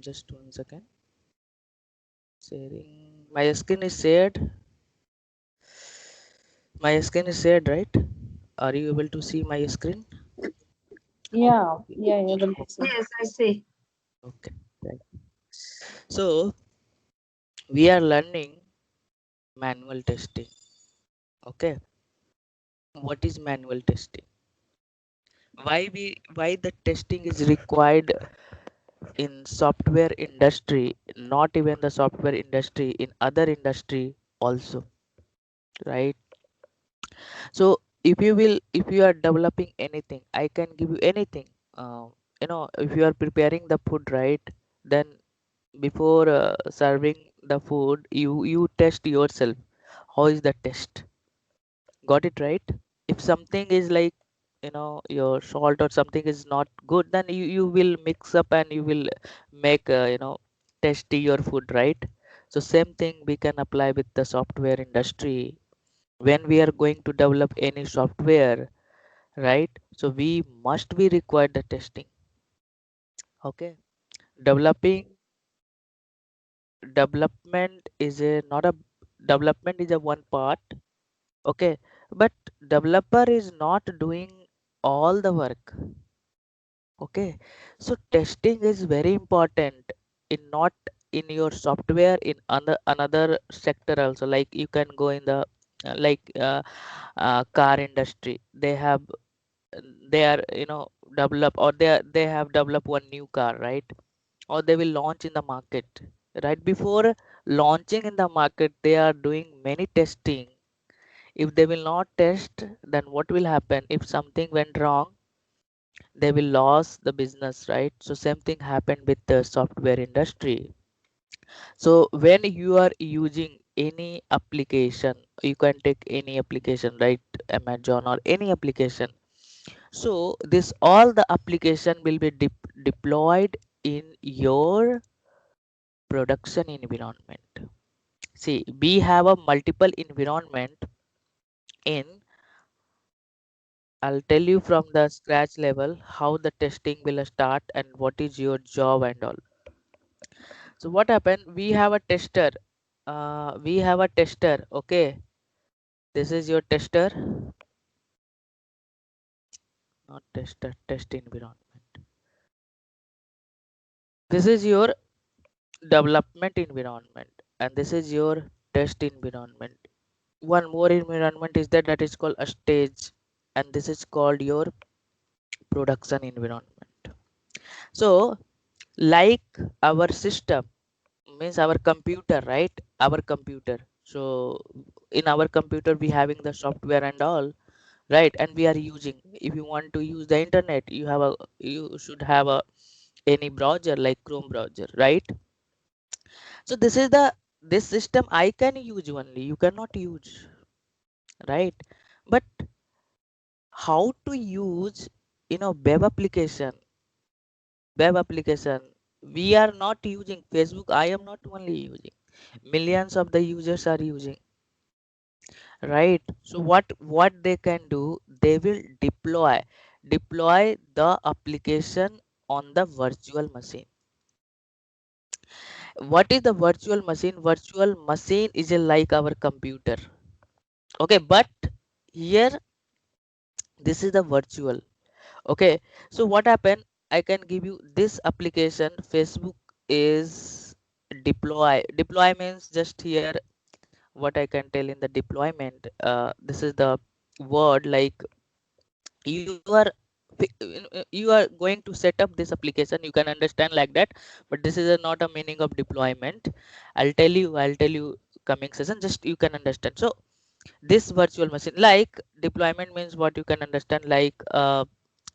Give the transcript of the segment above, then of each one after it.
Just 1 second. Sharing. My screen is shared. My screen is shared, right? Are you able to see my screen? Yeah, yeah, able to see. Yes, I see. Okay. Right. So we are learning manual testing. Okay. What is manual testing? Why the testing is required in software industry, not even the software industry, in other industry also, right? So if you are developing anything, I can give you anything. If you are preparing the food, right, then before serving the food, you test yourself. How is the test? Got it, right? If something is like, your salt or something is not good, then you will mix up and you will make, tasty your food, right? So same thing we can apply with the software industry. When we are going to develop any software, right, so we must be required the testing. Okay. Developing development is a not a development is a one part. Okay, but developer is not doing all the work. Okay, so testing is very important in not in your software, in another sector also. Like you can go in the car industry. They are, develop, or they have developed one new car, right? Or they will launch in the market. Right before launching in the market, they are doing many testing. If they will not test, then what will happen? If something went wrong, they will lose the business, right? So same thing happened with the software industry. So when you are using any application, you can take any application, right? Amazon or any application. So this all the application will be deployed in your production environment. See, we have a multiple environment in. I'll tell you from the scratch level how the testing will start and what is your job and all. So what happened? We have a tester. We have a tester. Okay, this is your tester, not tester. Test environment. This is your development environment, and this is your test environment. One more environment is that is called a stage, and this is called your production environment. So like our system means our computer, right? Our computer. So in our computer we having the software and all, right? And we are using, if you want to use the internet, you should have a any browser like Chrome browser, right? So this system I can use only, you cannot use, right? But how to use, web application, we are not using Facebook. I am not only using, millions of the users are using, right? So what they can do, they will deploy the application on the virtual machine. What is the virtual machine? Virtual machine is like our computer. Okay, but here this is the virtual. Okay, so what happened? I can give you this application. Facebook is deploy means just here. What I can tell in the deployment, this is the word like you are you are going to set up this application, you can understand like that, but this is not a meaning of deployment. I'll tell you coming session, just you can understand. So this virtual machine like deployment means what you can understand, like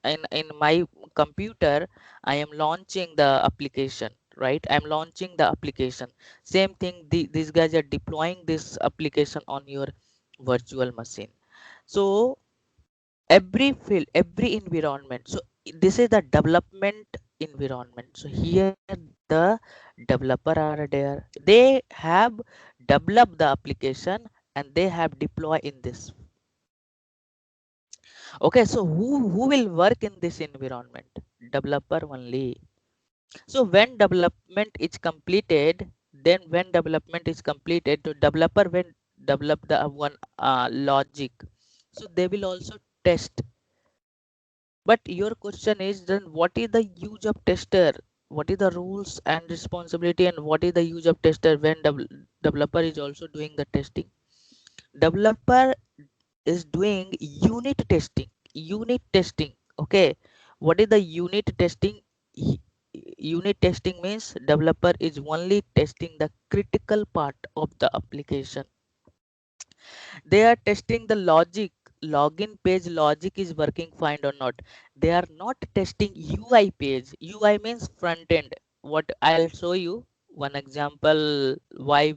in my computer I am launching the application, right? I'm launching the application. Same thing, these guys are deploying this application on your virtual machine. So every field, every environment, so this is the development environment. So here the developer are there, they have developed the application and they have deployed in this. Okay, so who will work in this environment? Developer only. So when development is completed, then when development is completed, the developer will develop the one logic. So they will also test. But your question is then what is the use of tester? What is the rules and responsibility and what is the use of tester when developer is also doing the testing? Developer is doing unit testing. Unit testing. Okay. What is the unit testing? Unit testing means developer is only testing the critical part of the application. They are testing the logic. Login page logic is working fine or not. They are not testing UI page. UI means front end. What I'll show you one example why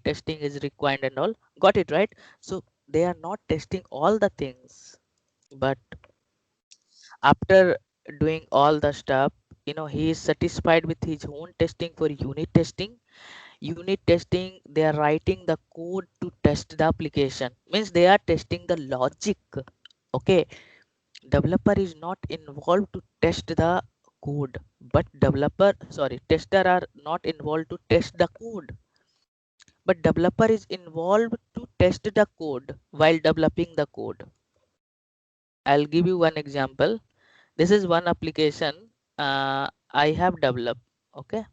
testing is required and all. Got it right? So they are not testing all the things, but after doing all the stuff, he is satisfied with his own testing. For unit testing, they are writing the code to test the application, means they are testing the logic. Okay, developer is not involved to test the code, but tester are not involved to test the code, but developer is involved to test the code while developing the code. I'll give you one example. This is one application I have developed. Okay,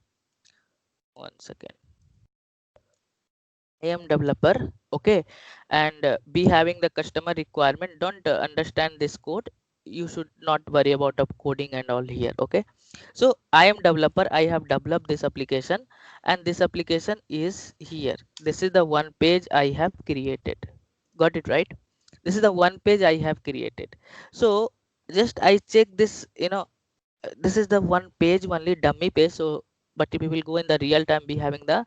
one second. I am developer. Okay, and be having the customer requirement. Don't understand this code. You should not worry about the coding and all here. Okay, so I am developer. I have developed this application, and this application is here. This is the one page I have created. Got it right? This is the one page I have created. So just I check this. This is the one page only dummy page. So but if we will go in the real time, be having the,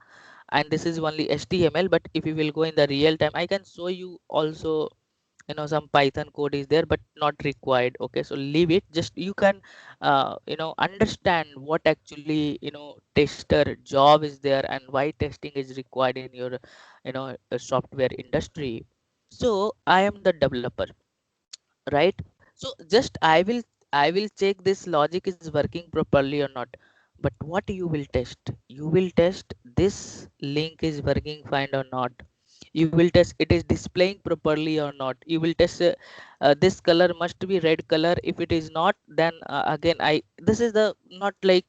and this is only HTML, but if we will go in the real time, I can show you also, some Python code is there but not required. Okay, so leave it. Just you can understand what actually tester job is there and why testing is required in your software industry. So I am the developer, right? So just I will check this logic is working properly or not. But what you will test? You will test this link is working fine or not. You will test it is displaying properly or not. You will test this color must be red color. If it is not, then again I this is the not like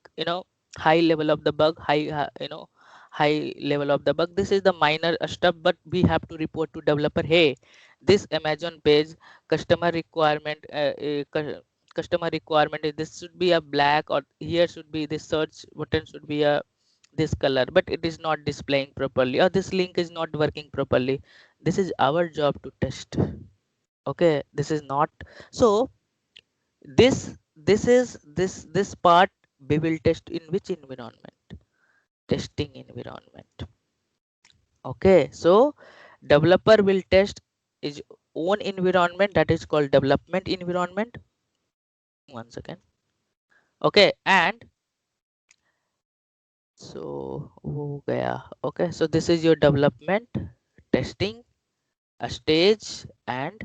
high level of the bug, high level of the bug. This is the minor stuff, but we have to report to developer, hey, this Amazon page customer requirement customer requirement is this should be a black, or here should be this search button should be a this color, but it is not displaying properly, or this link is not working properly. This is our job to test. Okay, this is not. So this part we will test in which environment? Testing environment. Okay, so developer will test his own environment, that is called development environment. One second. Okay, and so ho gaya. Okay, so this is your development, testing, a stage, and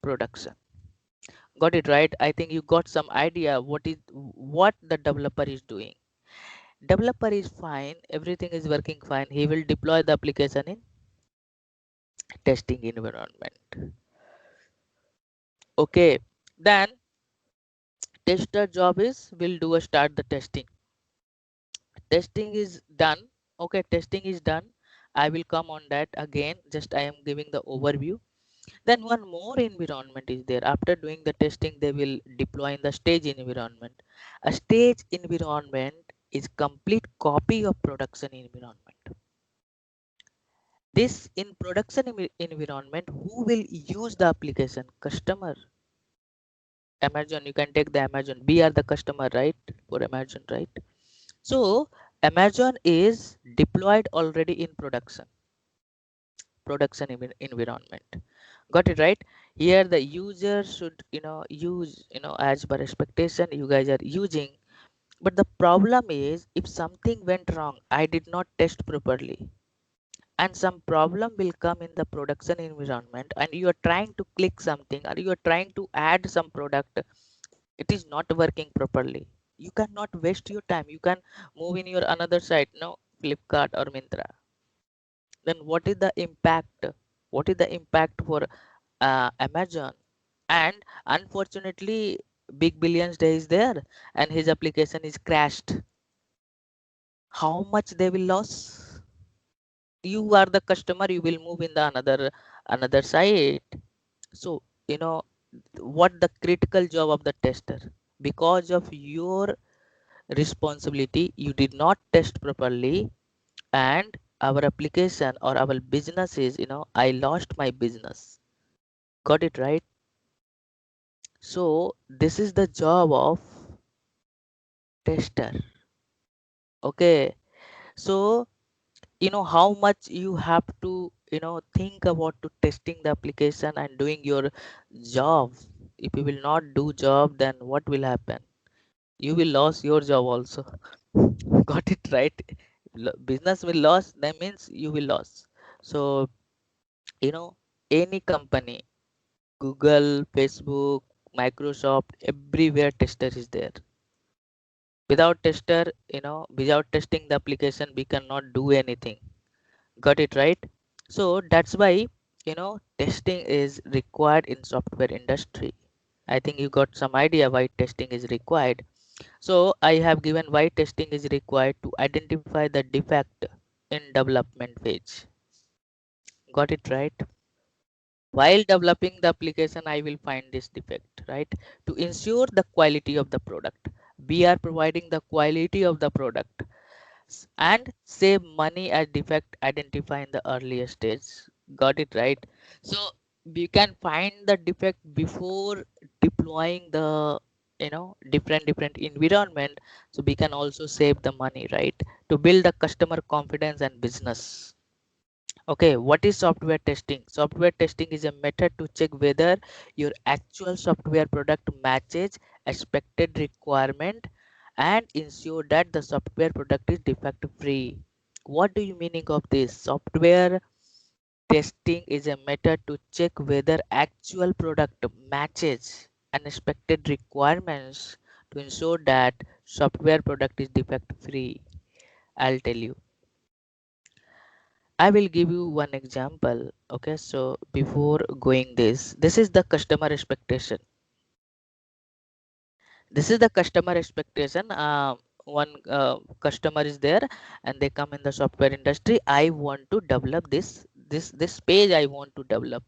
production. Got it right? I think you got some idea what the developer is doing. Developer is fine, everything is working fine. He will deploy the application in testing environment. Okay, then tester job is will do a start the testing. Testing is done. Okay, testing is done. I will come on that again. Just I am giving the overview. Then one more environment is there. After doing the testing, they will deploy in the stage environment. A stage environment is complete copy of production environment. This in production environment, who will use the application? Customer. Amazon, you can take the Amazon. We are the customer, right? For Amazon, right? So Amazon is deployed already in production environment. Got it right? Here the user should use as per expectation you guys are using. But the problem is if something went wrong, I did not test properly. and some problem will come in the production environment, and you are trying to click something or you are trying to add some product, it is not working properly. You cannot waste your time. You can move in your another site, no, Flipkart or Mintra. Then what is the impact? What is the impact for Amazon? And unfortunately, Big Billions Day is there, and his application is crashed. How much they will lose? You are the customer. You will move in the another site. So what the critical job of the tester? Because of your responsibility, you did not test properly, and our application or our business is, I lost my business. Got it right? So this is the job of tester. Okay. So how much you have to think about to testing the application and doing your job. If you will not do job, then what will happen? You will lose your job also. Got it right? Business will lose, that means you will lose. So you know any company, Google, Facebook, Microsoft, everywhere tester is there. Without tester, without testing the application, we cannot do anything. Got it right? So that's why testing is required in software industry. I think you got some idea why testing is required. So I have given why testing is required: to identify the defect in development phase. Got it right? While developing the application, I will find this defect, right? To ensure the quality of the product, we are providing the quality of the product, and save money as defect identify in the earlier stage. Got it right? So we can find the defect before deploying the different environment, so we can also save the money, right? To build the customer confidence and business. Okay, what is software testing? Software testing is a method to check whether your actual software product matches expected requirement and ensure that the software product is defect free. What do you meaning of this? Software testing is a method to check whether actual product matches unexpected requirements to ensure that software product is defect free. I'll tell you. I will give you one example. Okay, so before going this is the customer expectation. This is the customer expectation. One customer is there, and they come in the software industry. I want to develop this page. I want to develop.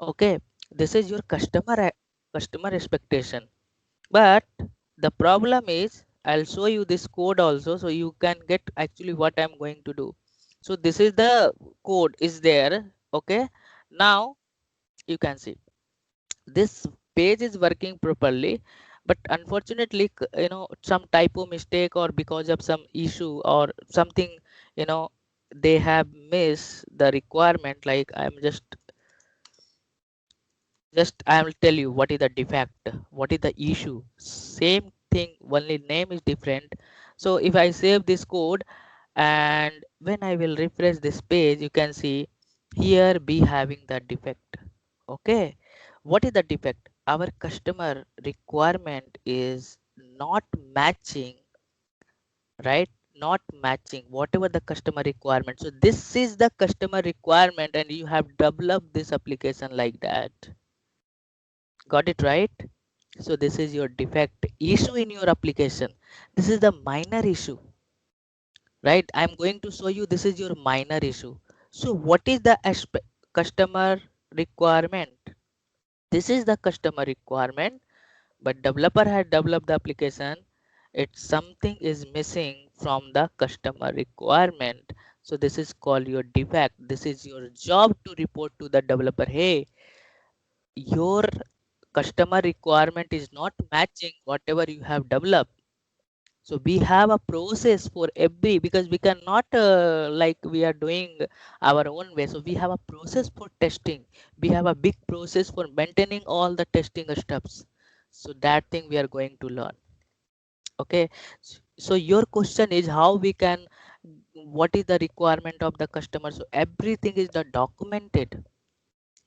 Okay, this is your customer expectation. But the problem is, I'll show you this code also, so you can get actually what I'm going to do. So this is the code is there. Okay, now you can see this page is working properly, but unfortunately, some typo mistake or because of some issue or something, you know they have missed the requirement. Like just I will tell you what is the defect, what is the issue. Same thing, only name is different. So if I save this code, and when I will refresh this page, you can see here be having the defect. Okay, what is the defect? Our customer requirement is not matching, right? Not matching whatever the customer requirement. So this is the customer requirement, and you have developed this application like that. Got it right? So this is your defect issue in your application. This is the minor issue, right? I'm going to show you this is your minor issue. So what is the customer requirement? This is the customer requirement, but developer had developed the application. It's something is missing from the customer requirement. So this is called your defect. This is your job to report to the developer. Hey, your customer requirement is not matching whatever you have developed. So we have a process for every, because we cannot like we are doing our own way. So we have a process for testing. We have a big process for maintaining all the testing steps. So that thing we are going to learn. Okay. So your question is how we can what is the requirement of the customer. So everything is the documented.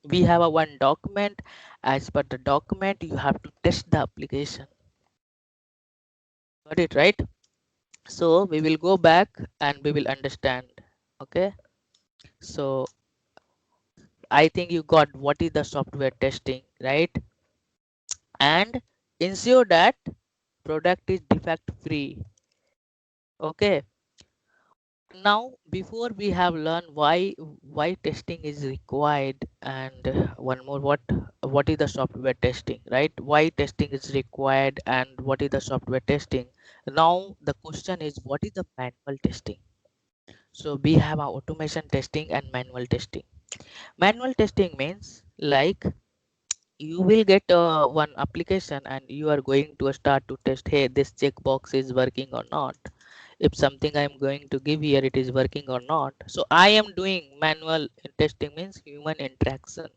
We have a one document. As per the document, you have to test the application. Got it, right? So we will go back and we will understand. Okay, so I think you got what is the software testing, right? And ensure that product is defect free. Okay, now before we have learned why testing is required, and one more, what is the software testing, right? Why testing is required and what is the software testing. Now the question is, what is the manual testing? So we have our automation testing and manual testing. Manual testing means like you will get one application and you are going to start to test, hey, this checkbox is working or not. If something I am going to give here, it is working or not. So I am doing manual testing, means human interaction,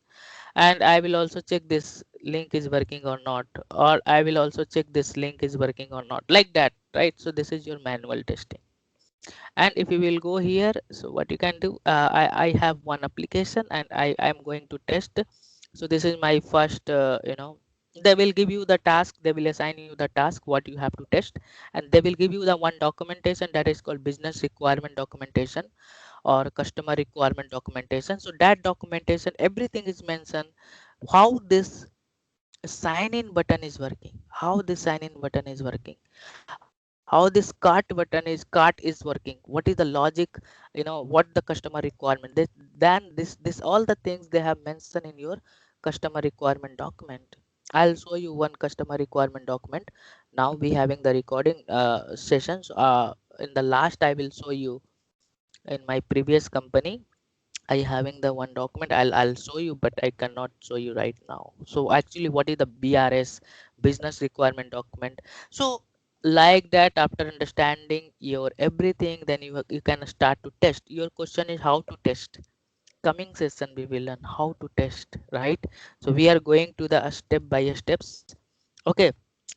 and I will also check this link is working or not, or I will also check this link is working or not, like that, right? So this is your manual testing. And if you will go here, so what you can do, I have one application and I'm going to test. So this is my first, they will give you the task, they will assign you the task what you have to test, and they will give you the one documentation that is called business requirement documentation or customer requirement documentation. So that documentation, everything is mentioned, how this sign in button is working, how this sign in button is working, how this cart is working, what is the logic, what the customer requirement, then this all the things they have mentioned in your customer requirement document. I'll show you one customer requirement document. Now we having the recording sessions. In the last I will show you in my previous company, I having the one document. I'll show you, but I cannot show you right now. So actually, what is the BRS, business requirement document? So like that, after understanding your everything, then you can start to test. Your question is how to test. Coming session we will learn how to test, right? So we are going to the step by steps. Okay.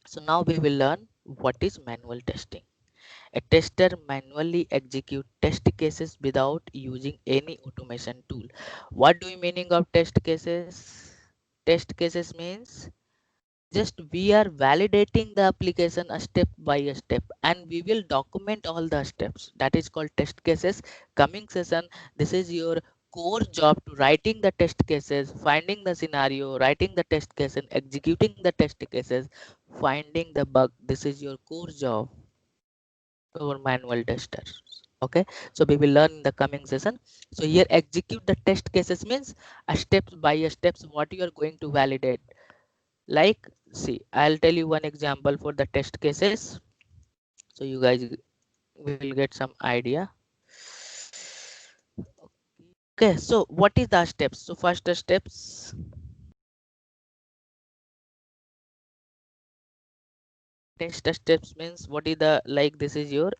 So now we will learn what is manual testing. A tester manually execute test cases without using any automation tool. What do you meaning of test cases? Test cases means just we are validating the application a step by a step, and we will document all the steps. That is called test cases. Coming session, this is your core job to writing the test cases, finding the scenario, writing the test case and executing the test cases, finding the bug. This is your core job, our manual testers. Okay, so we will learn in the coming session. So here execute the test cases means a steps by a steps what you are going to validate. Like, see, I'll tell you one example for the test cases, so you guys will get some idea. Okay, so what is the steps? So first steps, test steps means what is the, like, this is your,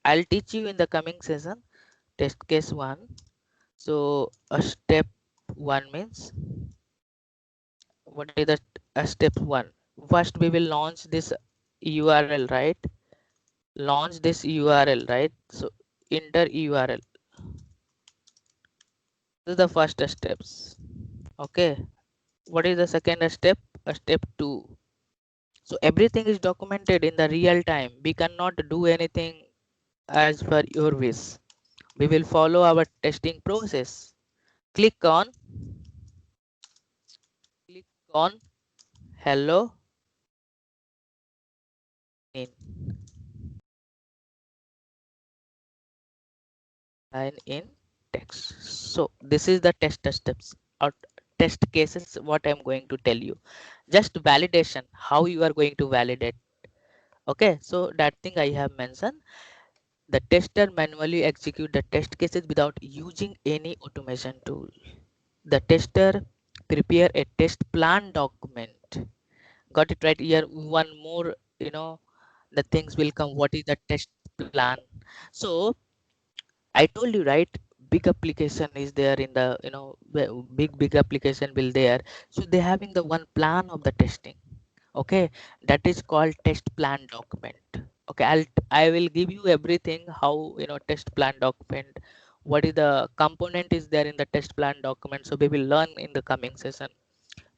I'll teach you in the coming session. Test case one. So a step one means what is the step one? First we will launch this URL, right? Launch this URL, right? So enter URL. This is the first steps. Okay, what is the second step? A step two. So everything is documented in the real time. We cannot do anything as per your wish. We will follow our testing process. Click on click on hello in line in text. So this is the test steps or test cases what I'm going to tell you. Just validation, how you are going to validate. Okay, so that thing I have mentioned. The tester manually execute the test cases without using any automation tool. The tester prepare a test plan document. Got it right here. One more, the things will come. What is the test plan? So I told you, right? Big application is there in the, big application will there. So they having the one plan of the testing. Okay, that is called test plan document. Okay, I will give you everything, how, test plan document, what is the component is there in the test plan document, so we will learn in the coming session.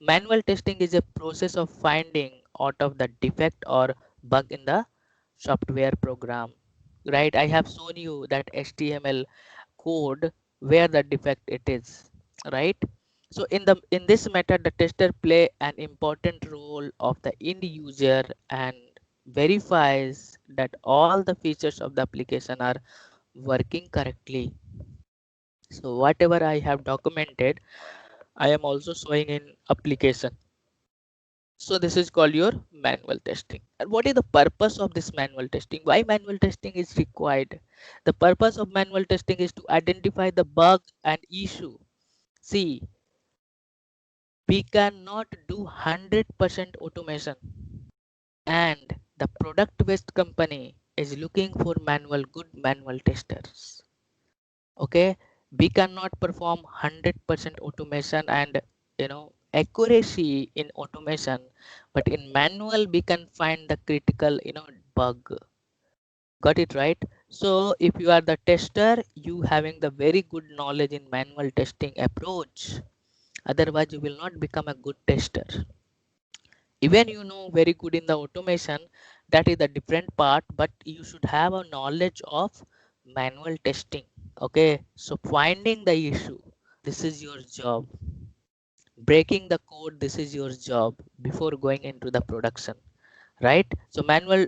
Manual testing is a process of finding out of the defect or bug in the software program, right? I have shown you that HTML code where the defect it is, right? So in this method, the tester play an important role of the end user and verifies that all the features of the application are working correctly. So whatever I have documented, I am also showing in application. So this is called your manual testing. And what is the purpose of this manual testing? Why manual testing is required? The purpose of manual testing is to identify the bug and issue. See, we cannot do 100% automation, and the product based company is looking for good manual testers. Okay, we cannot perform 100% automation and accuracy in automation, but in manual we can find the critical bug. Got it right? So if you are the tester, you having the very good knowledge in manual testing approach, otherwise you will not become a good tester. Even very good in the automation, that is the different part, but you should have a knowledge of manual testing. Okay, so finding the issue, this is your job. Breaking the code, this is your job before going into the production, right? So manual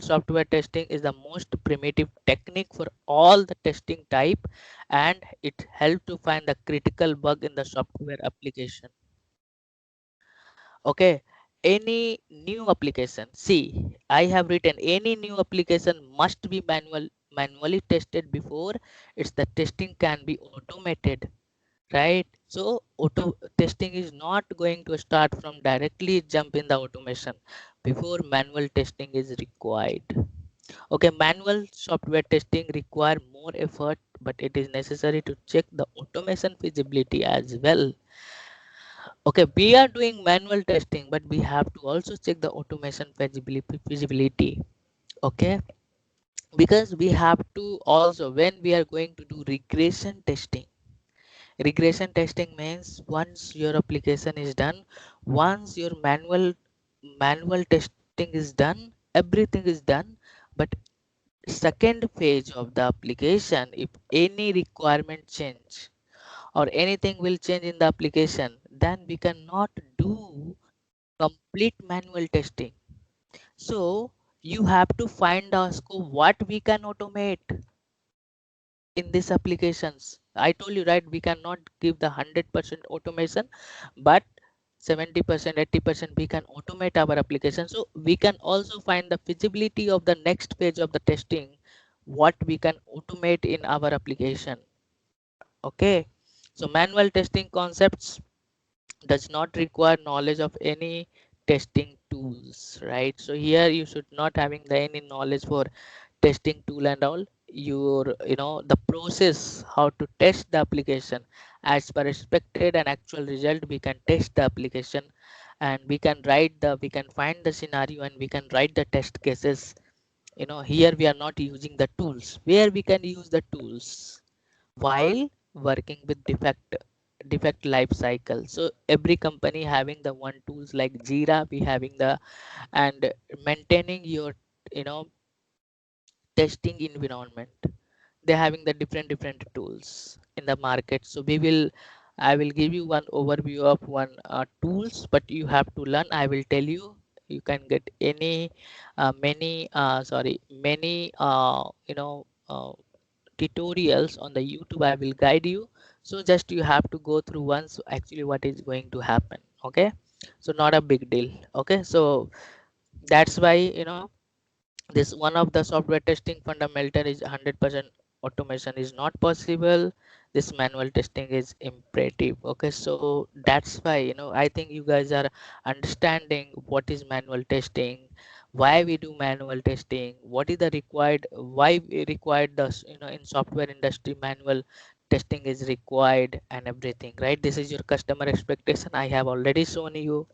software testing is the most primitive technique for all the testing type, and it helps to find the critical bug in the software application. Okay, any new application, see, I have written any new application must be manually tested before it's the testing can be automated, right? So auto testing is not going to start from directly jump in the automation. Before manual testing is required. Okay, manual software testing require more effort, but it is necessary to check the automation feasibility as well. Okay, we are doing manual testing, but we have to also check the automation feasibility. Okay, because we have to also, when we are going to do regression testing. Regression testing means once your application is done, once your manual testing is done, everything is done, but second phase of the application, if any requirement change or anything will change in the application, then we cannot do complete manual testing. So you have to find a scope what we can automate in these applications. I told you, right, we cannot give the 100% automation, but 70%, 80% we can automate our application. So we can also find the feasibility of the next page of the testing, what we can automate in our application. Okay, so manual testing concepts does not require knowledge of any testing tools, right? So here you should not having the any knowledge for testing tool and all. Your the process how to test the application as per expected and actual result, we can test the application, and we can find the scenario and we can write the test cases. Here we are not using the tools, where we can use the tools while working with defect life cycle. So every company having the one tools like Jira, we having the, and maintaining your you know testing environment, they're having the different tools in the market. So I will give you one overview of one tools, but you have to learn. I will tell you, you can get any many sorry many tutorials on the YouTube. I will guide you, so just you have to go through once actually what is going to happen. Okay, so not a big deal. Okay, so that's why this one of the software testing fundamental is 100% automation is not possible. This manual testing is imperative. Okay, so that's why I think you guys are understanding what is manual testing, why we do manual testing, what is the required, why we required the in software industry manual testing is required and everything, right? This is your customer expectation, I have already shown you,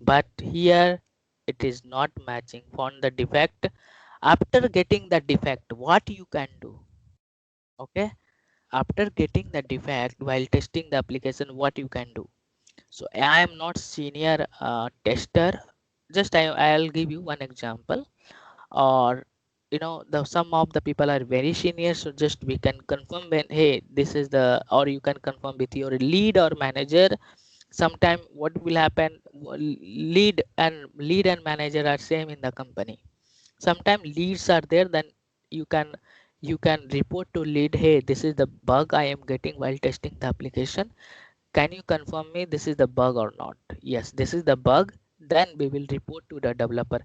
but here it is not matching. Found the defect, After getting the defect, what you can do? Okay, after getting the defect while testing the application, what you can do? So I am not senior tester. Just I'll give you one example. Or the some of the people are very senior, so just we can confirm when, hey, this is the, or you can confirm with your lead or manager. Sometime what will happen, lead and manager are same in the company. Sometimes leads are there, then you can you can report to lead, hey, this is the bug I am getting while testing the application. Can you confirm me this is the bug or not? Yes, this is the bug. Then we will report to the developer.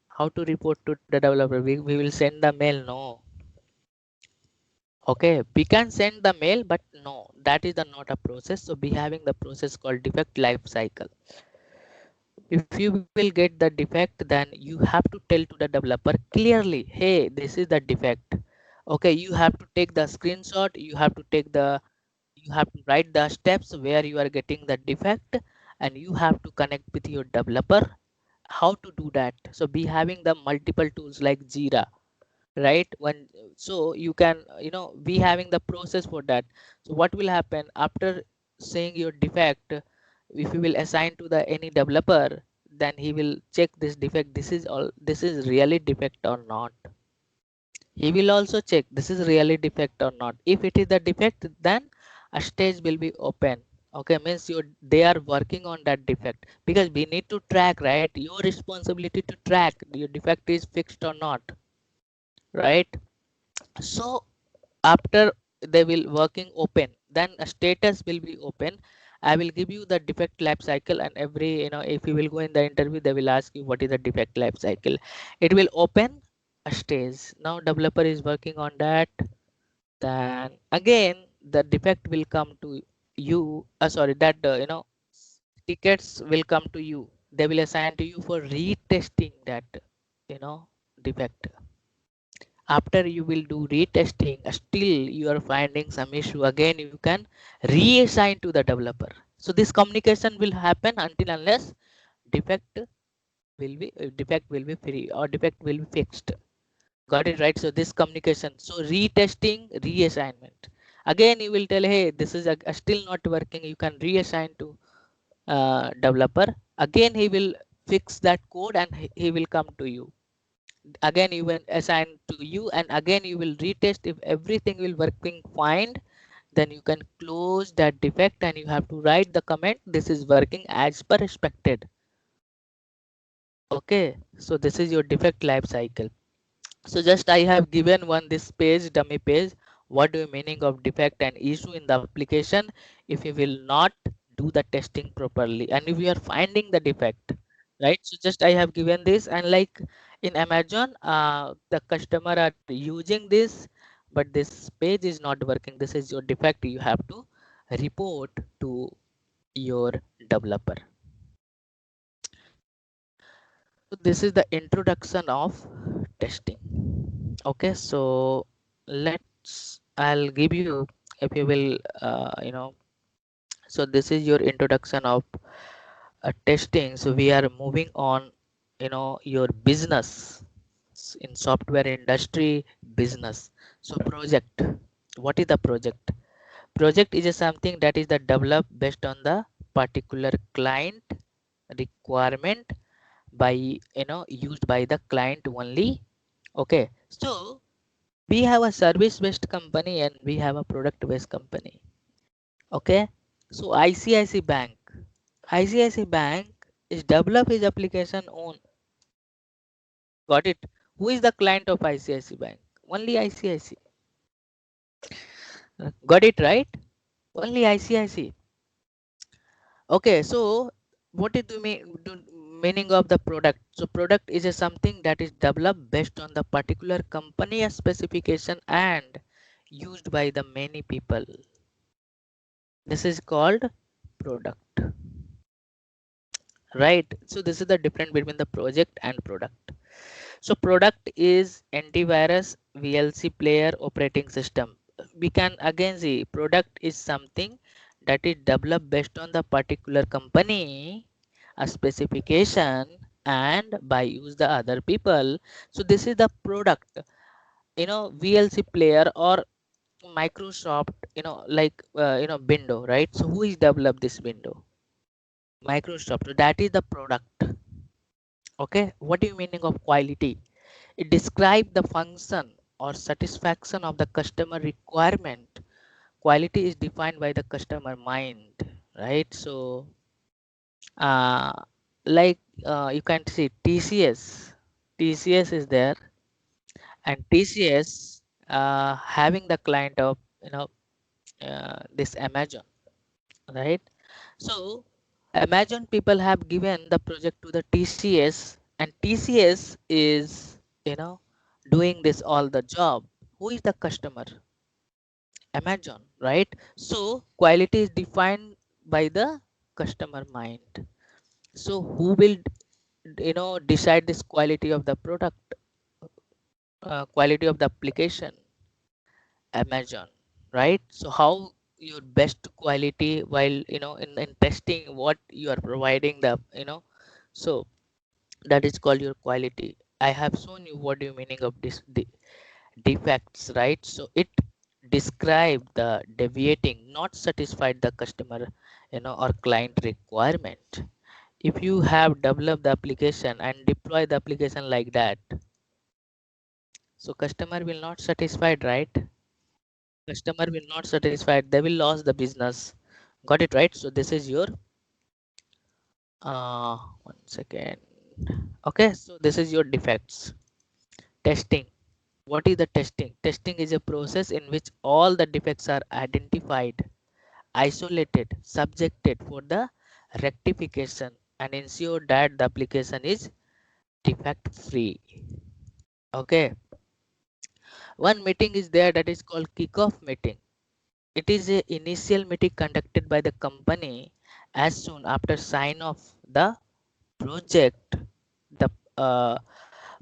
How to report to the developer? We will send the mail? No. Okay, we can send the mail, but no, that is the not a process. So we having the process called defect life cycle. If you will get the defect, then you have to tell to the developer clearly, hey, this is the defect. Okay, you have to take the screenshot, you have to write the steps where you are getting the defect, and you have to connect with your developer. How to do that? So be having the multiple tools like Jira, right? So you can be having the process for that. So what will happen after saying your defect? If you will assign to the any developer, then he will check this defect, this is really defect or not. He will also check this is really defect or not. If it is the defect, then a stage will be open. Okay, means they are working on that defect, because we need to track, right? Your responsibility to track your defect is fixed or not, right? So after they will working open, then a status will be open. I will give you the defect life cycle, and every if you will go in the interview, they will ask you what is the defect life cycle. It will open a stage. Now developer is working on that. Then again the defect will come to you. Sorry, that tickets will come to you. They will assign to you for retesting that you know defect. After you will do retesting, still you are finding some issue, again you can reassign to the developer. So this communication will happen until unless defect defect will be free or defect will be fixed. Got it, right? So this communication, so retesting, reassignment, again you will tell, hey, this is still not working, you can reassign to developer. Again he will fix that code, and he will come to you. Again you will assign to you, and again you will retest. If everything will working fine, then you can close that defect, and you have to write the comment, this is working as per expected. Okay, so this is your defect life cycle. So just I have given one this page, dummy page. What do you meaning of defect and issue in the application? If you will not do the testing properly, and if you are finding the defect, right? So just I have given this, and like in Amazon, the customer are using this, but this page is not working. This is your defect. You have to report to your developer. So this is the introduction of testing. Okay, so I'll give you, if you will so this is your introduction of testing. So we are moving on, your business in software industry business. So project, what is the project? Project is a something that is the developed based on the particular client requirement, by used by the client only. Okay, so we have a service based company and we have a product based company. Okay, so ICICI Bank is develop his application on. Got it? Who is the client of ICICI Bank? Only ICICI. Got it, right? Only ICICI. Okay, so what is meaning of the product? So product is a something that is developed based on the particular company specification and used by the many people. This is called product, right? So this is the difference between the project and product. So product is antivirus, VLC player, operating system. We can again see product is something that is developed based on the particular company, a specification, and by use the other people. So this is the product, VLC player or Microsoft, like window, right? So who is developed this window? Microsoft. So that is the product. Okay, what do you meaning of quality? It describes the function or satisfaction of the customer requirement. Quality is defined by the customer mind, right? So uh, like you can see TCS is there, and TCS having the client of this Amazon, right? So Amazon people have given the project to the TCS, and TCS is doing this all the job. Who is the customer? Amazon, right? So quality is defined by the customer mind. So who will decide this quality of the product, quality of the application? Amazon, right? So how your best quality while in testing what you are providing the so that is called your quality. I have shown you what do you meaning of this defects, right? So it describe the deviating, not satisfied the customer, or client requirement. If you have developed the application and deploy the application like that, so customer will not satisfied, right? Customer will not satisfied, they will lose the business. Got it, right? So this is your one second. Okay, so this is your defects. Testing. What is the testing? Testing is a process in which all the defects are identified, isolated, subjected for the rectification, and ensure that the application is defect free. Okay, one meeting is there that is called kickoff meeting. It is a initial meeting conducted by the company as soon after sign off the project. The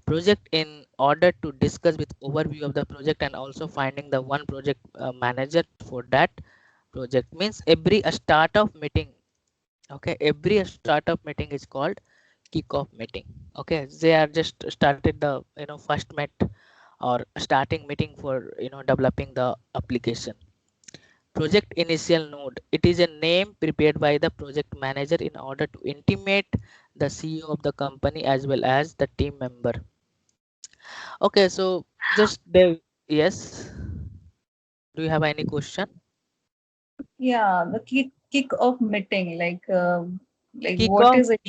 project in order to discuss with overview of the project and also finding the one project manager for that project. Means every a startup meeting. Okay, every startup meeting is called kickoff meeting. Okay, they are just started the first met or starting meeting for developing the application. Project initial node. It is a name prepared by the project manager in order to intimate the CEO of the company as well as the team member. Okay, so just the yes. Do you have any question? Yeah, the kick of meeting, like what Kickoff is it?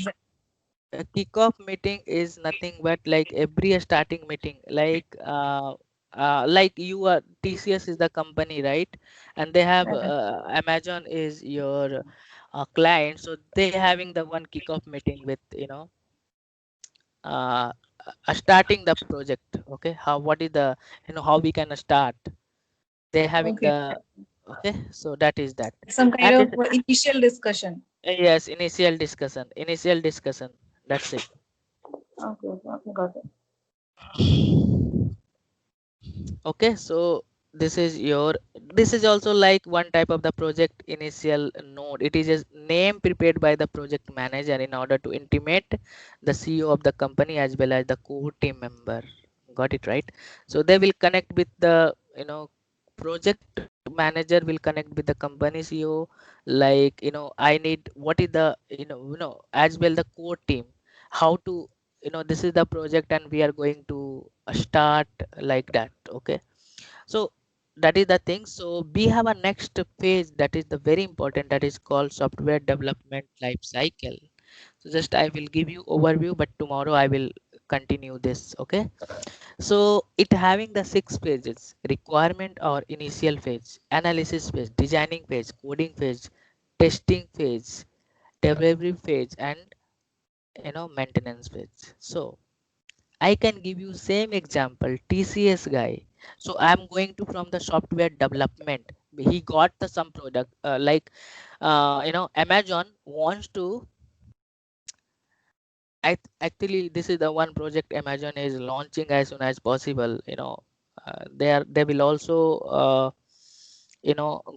kickoff meeting is nothing but like every starting meeting, like you are TCS is the company, right? And they have Okay. Amazon is your client, so they having the one kickoff meeting with uh, starting the project. Okay, how what is the how we can start? They having Okay. the okay, so that is that. Some kind And of this, initial discussion. yes, initial discussion, that's it. Okay, okay, got it. Okay, so this is also like one type of the project initial node. It is a name prepared by the project manager in order to intimate the CEO of the company as well as the core team member. Got it, right? So they will connect with the project manager will connect with the company CEO, like I need what is the as well the core team, how to this is the project and we are going to start like that. Okay, so that is the thing. So we have a next phase that is the very important, that is called software development life cycle. So just I will give you overview, but tomorrow I will continue this. Okay, so it having the six phases: requirement or initial phase, analysis phase, designing phase, coding phase, testing phase, delivery phase, and maintenance phase. So I can give you same example, TCS guy. So I'm going to from the software development. He got the some product Amazon wants to. Actually, this is the one project Amazon is launching as soon as possible. They will also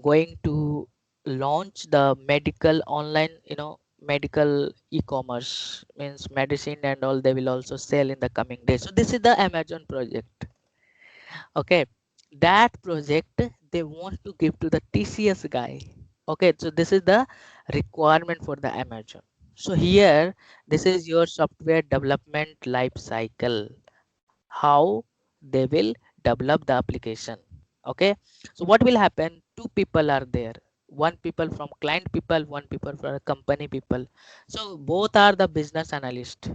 going to launch the medical online medical e-commerce, means medicine and all, they will also sell in the coming days. So this is the Amazon project. Okay, that project they want to give to the TCS guy. Okay, so this is the requirement for the Amazon. So here, this is your software development life cycle, how they will develop the application. Okay, so what will happen, two people are there, one people from client people, one people from company people. So both are the business analyst.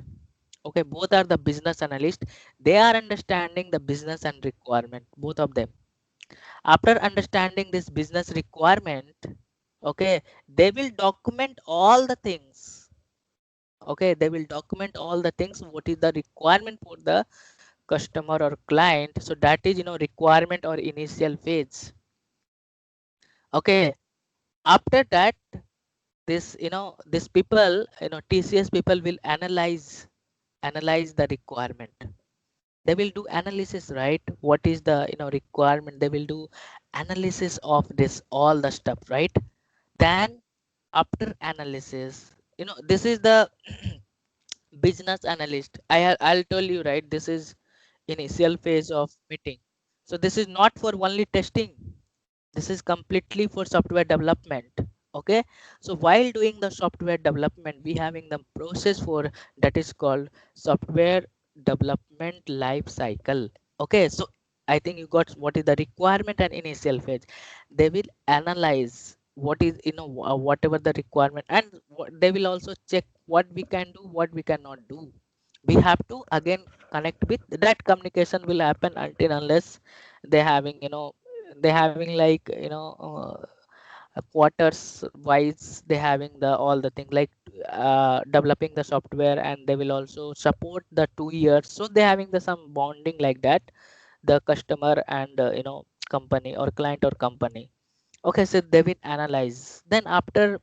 Okay, both are the business analyst, they are understanding the business and requirement, both of them. After understanding this business requirement, okay, they will document all the things. Okay, they will document all the things, what is the requirement for the customer or client. So that is, requirement or initial phase. Okay, after that, this, this people, TCS people will analyze the requirement. They will do analysis, right? What is the, requirement, they will do analysis of this all the stuff, right? Then after analysis, this is the business analyst. I'll tell you, right, this is initial phase of meeting. So this is not for only testing, this is completely for software development. Okay, so while doing the software development, we having the process for that is called software development life cycle. Okay, so I think you got what is the requirement and initial phase. They will analyze what is, whatever the requirement, and they will also check what we can do, what we cannot do. We have to again connect with that. Communication will happen until unless they having, they having like, quarters wise, they having the all the thing like developing the software, and they will also support the 2 years, so they having the some bonding like that, the customer and company or client or company. Okay, so they will analyze. Then after,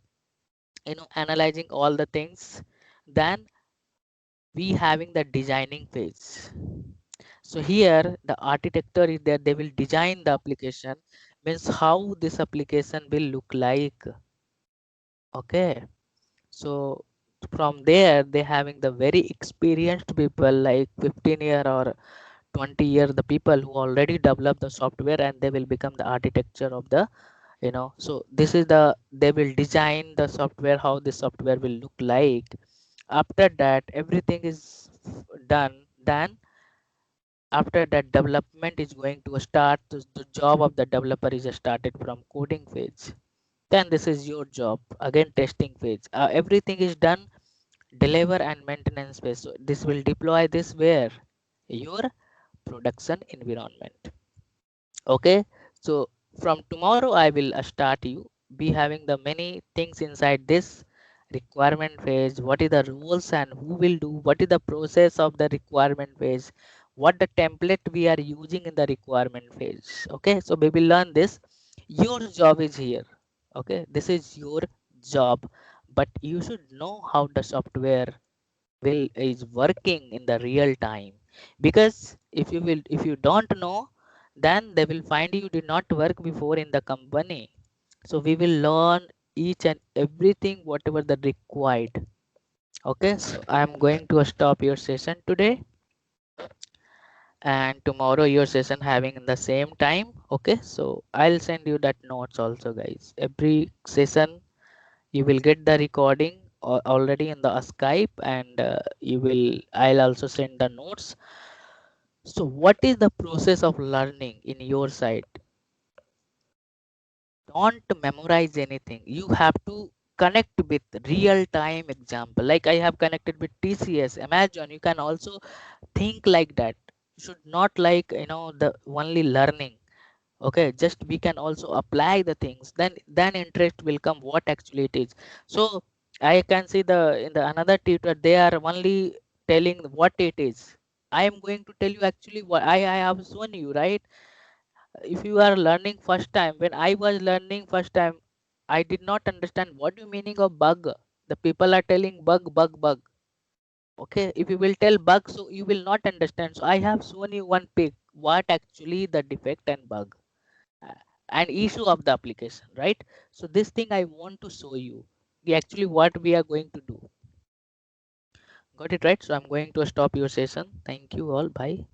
analyzing all the things, then we having the designing phase. So here the architecture is there, they will design the application, means how this application will look like. Okay, so from there they having the very experienced people like 15 year or 20 year, the people who already develop the software, and they will become the architecture of the, so this is the, they will design the software, how the software will look like. After that everything is done, then after that development is going to start. The job of the developer is started from coding phase. Then this is your job again, testing phase. Everything is done, deliver and maintenance phase. So this will deploy this where, your production environment. Okay, so from tomorrow I will start you be having the many things inside this requirement phase. What is the rules and who will do, what is the process of the requirement phase, what the template we are using in the requirement phase. Okay, so we will learn this. Your job is here. Okay, this is your job, but you should know how the software will is working in the real time. Because if you don't know, then they will find you did not work before in the company. So we will learn each and everything whatever the required. Okay, so I am going to stop your session today, and tomorrow your session having in the same time. Okay, so I'll send you that notes also, guys. Every session you will get the recording already in the Skype, and you will, I'll also send the notes. So what is the process of learning in your side? Don't memorize anything, you have to connect with real time example. Like I have connected with TCS, imagine you can also think like that. You should not like, the only learning. Okay, just we can also apply the things, then interest will come what actually it is. So I can see the in the another tutor, they are only telling what it is. I am going to tell you actually what I have shown you, right? If you are learning first time, when I was learning first time, I did not understand what you meaning of bug. The people are telling bug, bug, bug. Okay, if you will tell bug, so you will not understand. So I have shown you one pic what actually the defect and bug, uh, and issue of the application, right? So this thing I want to show you. actually what we are going to do. Got it right? So I'm going to stop your session. Thank you all. Bye.